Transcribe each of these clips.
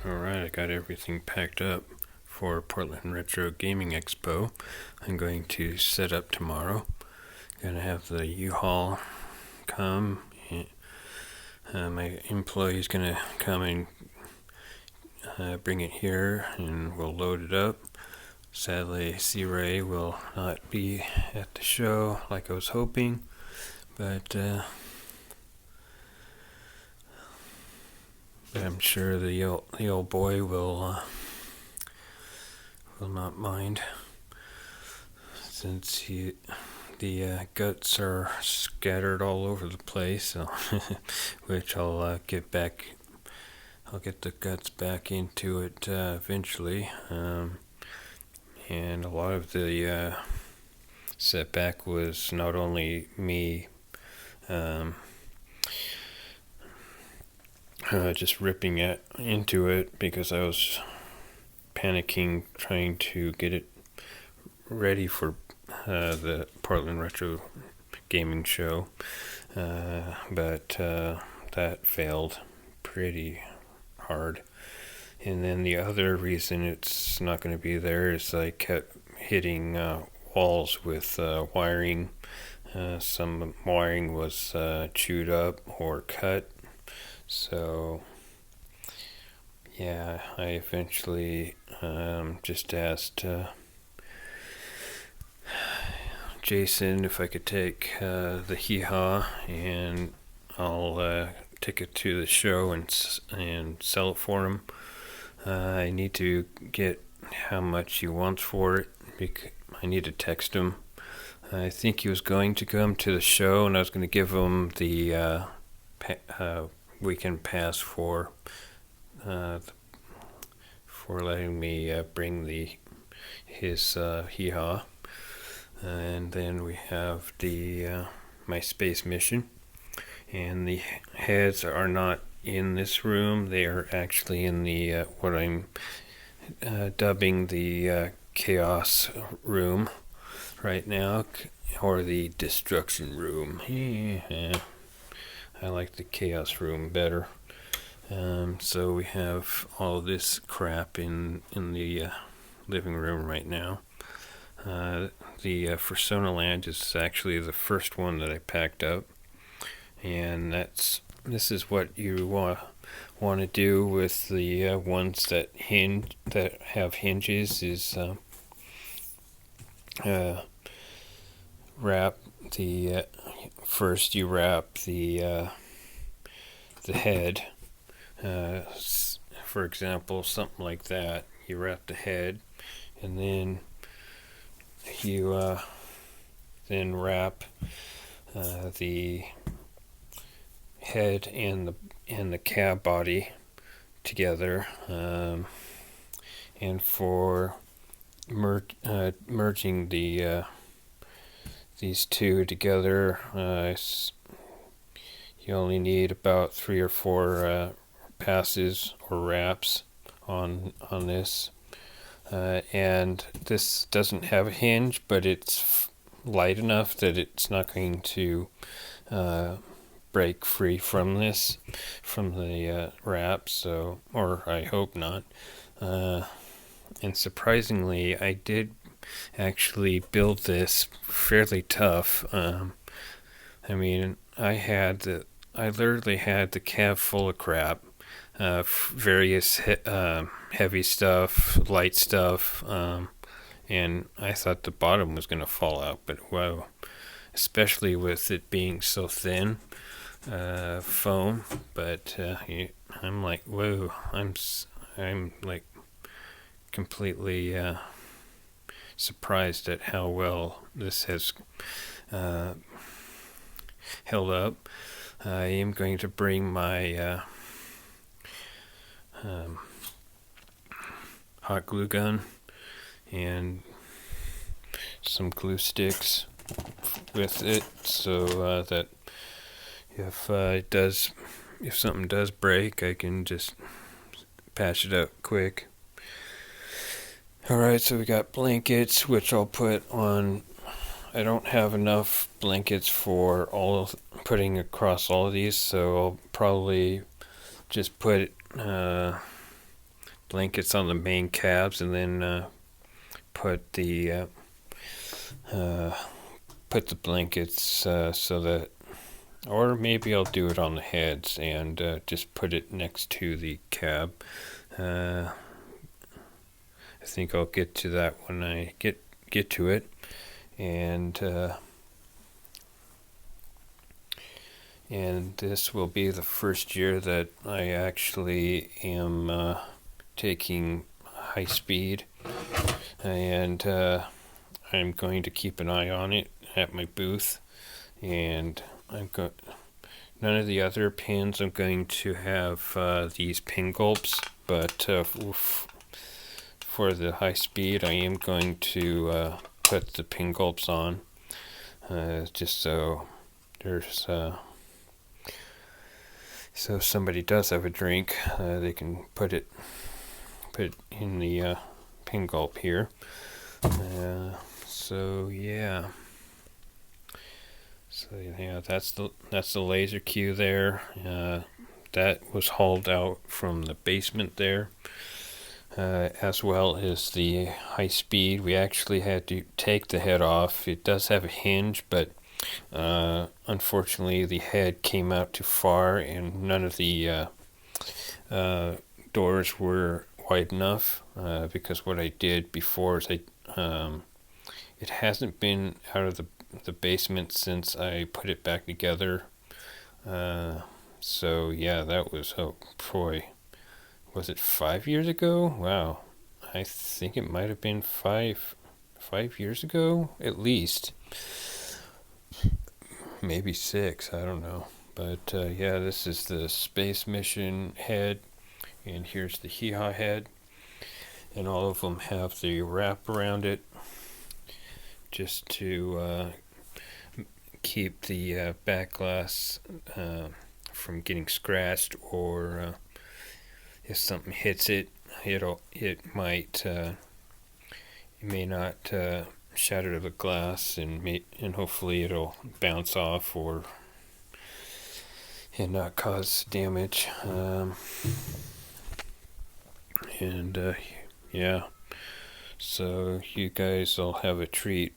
Alright, I got everything packed up for Portland Retro Gaming Expo. I'm going to set up tomorrow. Gonna have the U-Haul come. My employee's gonna come and bring it here, and we'll load it up. Sadly, C-Ray will not be at the show like I was hoping, but I'm sure the old boy will not mind, since the guts are scattered all over the place. So which I'll get back. I'll get the guts back into it eventually. And a lot of the setback was not only me just ripping into it because I was panicking trying to get it ready for the Portland Retro Gaming Show, but that failed pretty hard. And then the other reason it's not going to be there is I kept hitting walls with wiring. Some wiring was chewed up or cut. So, yeah, I eventually just asked Jason if I could take the Hee Haw, and I'll take it to the show and sell it for him. I need to get how much he wants for it. I need to text him. I think he was going to come to the show, and I was going to give him the weekend pass for letting me bring his Hee Haw. And then we have the my space mission, and the heads are not in this room. They are actually in the what I'm dubbing the chaos room right now, or the destruction room. Yeah, I like the chaos room better. So we have all this crap in the living room right now. The Fursona Land is actually the first one that I packed up, and this is what you want to do with the ones that have hinges, is wrap the first you wrap the head. For example, something like that. You wrap the head, and then you then wrap the head and the cab body together, and for merging these two together, you only need about 3 or 4 passes or wraps on this. And this doesn't have a hinge, but it's light enough that it's not going to break free from the wrap. So, or I hope not. And surprisingly, I did actually build this fairly tough. I mean, I literally had the cab full of crap. Various heavy stuff, light stuff, and I thought the bottom was going to fall out, but wow, especially with it being so thin, foam. But I'm like, whoa, I'm like completely surprised at how well this has held up. I am going to bring my hot glue gun and some glue sticks with it, so that if something does break, I can just patch it up quick. Alright, so we got blankets, which I'll put on. I don't have enough blankets for putting across all of these, so I'll probably just put blankets on the main cabs, and then put the blankets so that, or maybe I'll do it on the heads and just put it next to the cab. I think I'll get to that when I get to it, and this will be the first year that I actually am taking high speed, and I'm going to keep an eye on it at my booth, and none of the other pins. I'm going to have these pin gulps, but for the high speed, I am going to put the pin gulps on, just so there's so if somebody does have a drink, they can put it in the pin gulp here. So yeah. So yeah, that's the laser cue there. That was hauled out from the basement there, as well as the high speed. We actually had to take the head off. It does have a hinge, but unfortunately the head came out too far, and none of the doors were wide enough, because what I did before is it hasn't been out of the basement since I put it back together. So yeah, that was, oh boy, was it 5 years ago? Wow, I think it might have been five years ago at least, maybe 6, I don't know. But yeah, this is the Space Mission head, and here's the Hee Haw head, and all of them have the wrap around it just to keep the back glass from getting scratched, or if something hits it, it may not shatter the glass, and hopefully it'll bounce off and not cause damage. Yeah, so you guys will have a treat.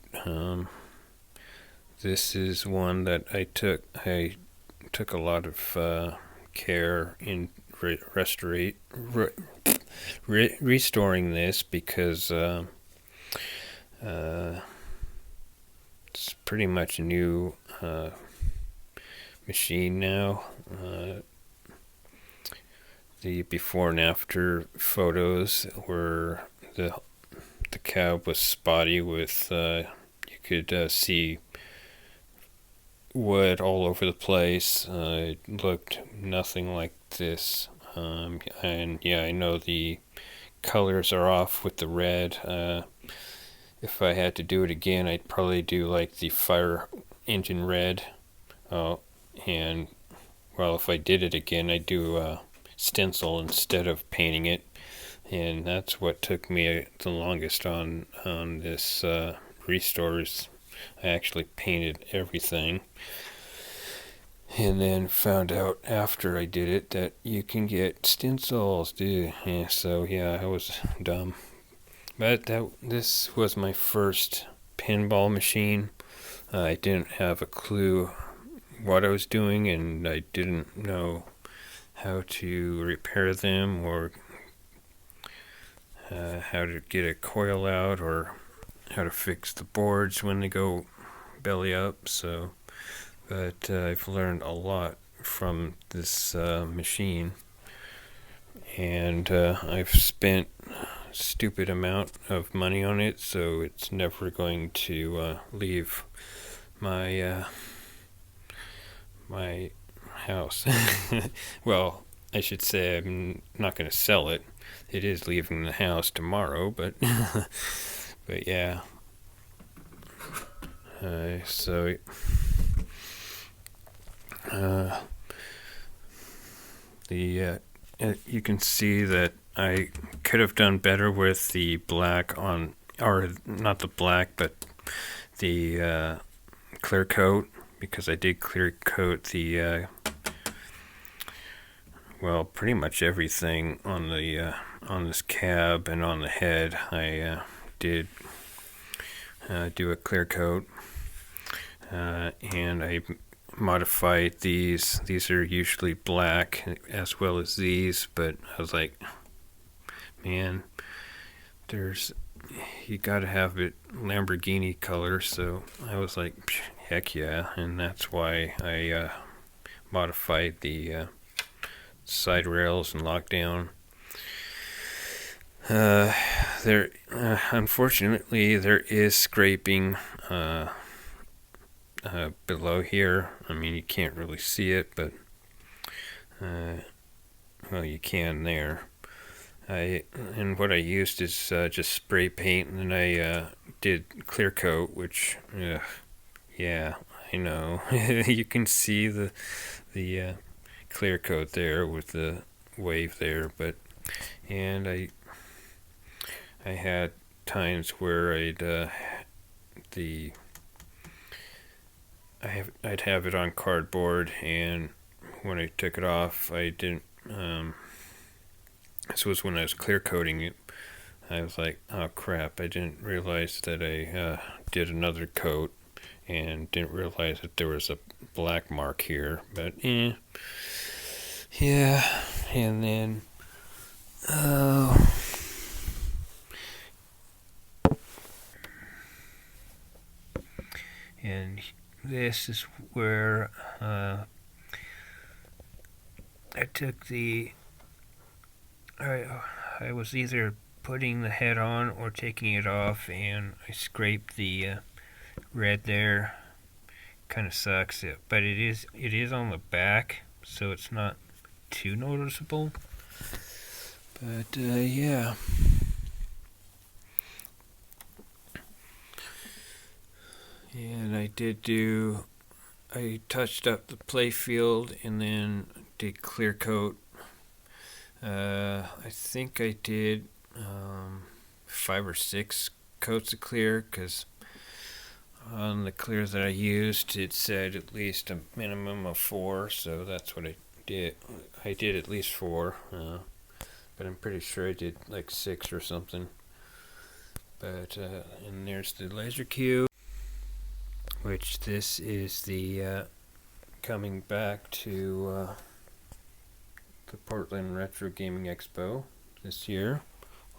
This is one that I took a lot of care in restoring this, because it's pretty much a new machine now. The before and after photos were the cab was spotty with you could see wood all over the place. It looked nothing like this, and yeah, I know the colors are off with the red. If I had to do it again, I'd probably do like the fire engine red, and well, if I did it again, I'd do stencil instead of painting it, and that's what took me the longest on this restores. I actually painted everything, and then found out after I did it that you can get stencils, dude. Yeah, so yeah, I was dumb. But this was my first pinball machine. I didn't have a clue what I was doing, and I didn't know how to repair them, or how to get a coil out, or how to fix the boards when they go belly up. So, but I've learned a lot from this machine, and I've spent a stupid amount of money on it, so it's never going to leave my my house. Well, I should say I'm not going to sell it. It is leaving the house tomorrow, but but yeah. So you can see that I could have done better with the black on, or not the black, but the clear coat, because I did clear coat the well, pretty much everything on the on this cab and on the head, I did do a clear coat, and I modified these. These are usually black as well as these, but I was like, man, you gotta have it Lamborghini color, so I was like, heck yeah, and that's why I modified the side rails and lockdown. Unfortunately, there is scraping below here. I mean, you can't really see it, but well, you can there. And what I used is just spray paint, and then I did clear coat, which, yeah, I know. You can see the clear coat there with the wave there, and I had times where I'd have it on cardboard, and when I took it off, I didn't. This was when I was clear coating it. I was like, oh crap! I didn't realize that I did another coat, and didn't realize that there was a black mark here. But yeah, and then and this is where I took I was either putting the head on or taking it off, and I scraped the red there. Kind of sucks, but it is on the back, so it's not too noticeable. But yeah. And I touched up the play field and then did clear coat. I think I did 5 or 6 coats of clear, because on the clear that I used, it said at least a minimum of 4, so that's what I did. I did at least 4, but I'm pretty sure I did like 6 or something. But and there's the laser cube, which this is the coming back to the Portland Retro Gaming Expo this year,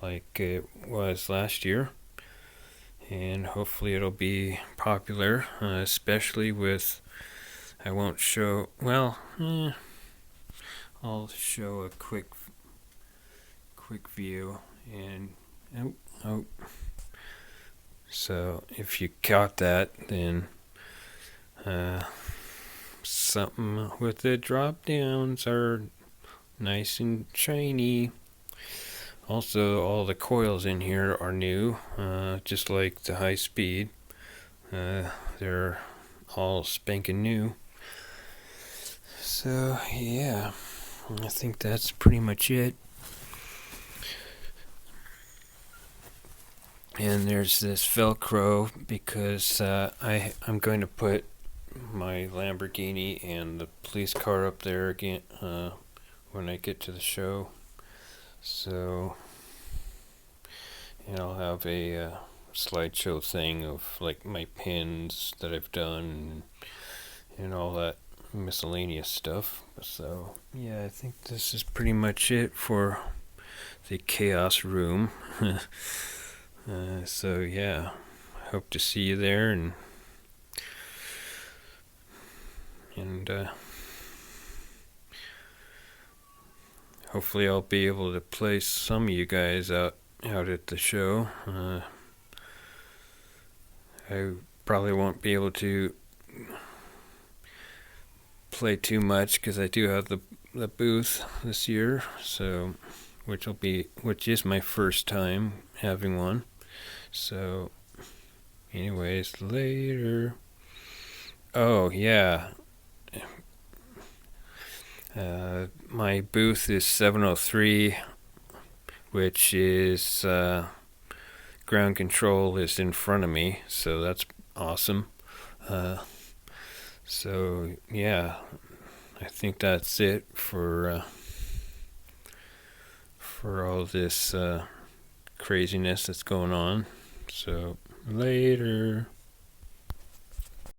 like it was last year, and hopefully it'll be popular, especially with, I won't show, well, I'll show a quick view, and so if you caught that, then something with the drop downs are nice and shiny. Also, all the coils in here are new, just like the high speed. They're all spanking new. So yeah, I think that's pretty much it. And there's this Velcro, because I'm going to put my Lamborghini and the police car up there again when I get to the show. So, and I'll have a slideshow thing of like my pins that I've done and all that miscellaneous stuff. So yeah, I think this is pretty much it for the chaos room. So yeah, hope to see you there, and hopefully I'll be able to play some of you guys out at the show. I probably won't be able to play too much, because I do have the booth this year, so which is my first time having one. So anyways, later. Oh yeah, my booth is 703, which is ground control is in front of me, so that's awesome. So yeah, I think that's it for for all this craziness that's going on. So later.